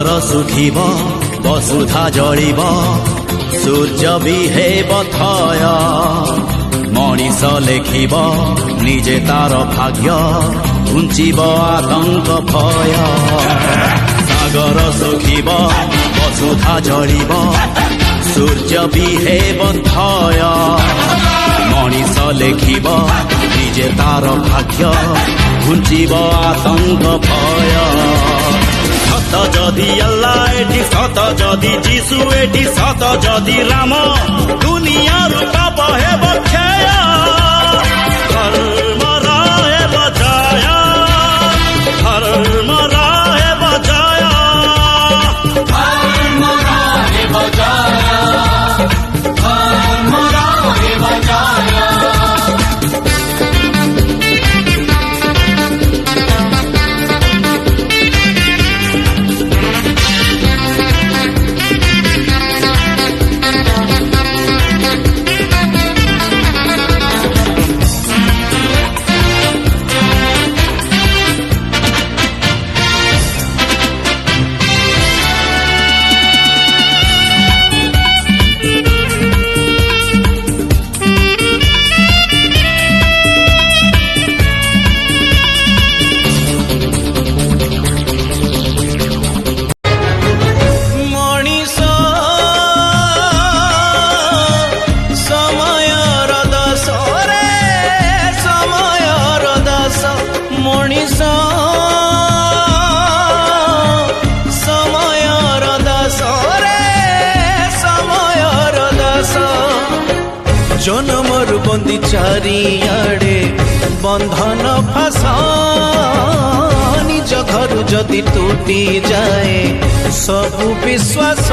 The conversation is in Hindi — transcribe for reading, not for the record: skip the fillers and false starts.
सुखीब वसुधा जलिब सूर्य भी हेब थय मनीष लेखिब निजे तार भाग्य घुंचिब आतंक भय सागर सुखीब वसुधा जलिब सूर्य भी हेब थय मनीष लेखिब निजे तार भाग्य घुंचिब आतंक भय सत जदि अल्लाह एठी सत जदि जीशु एठी सत जदि राम दुनिया पाप हेब क्षय धर्म हेब जय धर्म हेब जय धर्म हेब जय धर्म हेब जय। जनमर बंदी चारियाड़े बंधन फास निज घर जदि टूटी जाए सबु विश्वास